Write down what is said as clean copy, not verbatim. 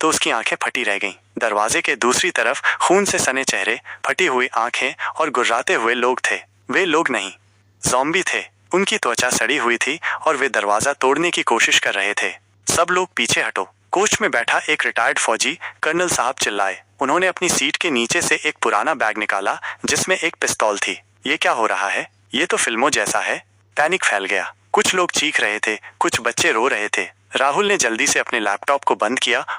तो उसकी आंखें फटी रह गईं। दरवाजे के दूसरी तरफ खून से सने चेहरे, फटी हुई आंखें और गुर्राते हुए लोग थे। वे लोग नहीं, ज़ॉम्बी थे। उनकी त्वचा सड़ी हुई थी और वे दरवाजा तोड़ने की कोशिश कर रहे थे। सब लोग पीछे हटो। कोच में बैठा एक रिटायर्ड फौजी कर्नल साहब चिल्लाए। उन्होंने अपनी सीट के नीचे से एक पुराना बैग निकाला जिसमें एक पिस्तौल थी। ये क्या हो रहा है? ये तो फिल्मों जैसा है। पैनिक फैल गया। कुछ लोग चीख रहे थे, कुछ बच्चे रो रहे थे। राहुल ने जल्दी से अपने लैपटॉप को बंद किया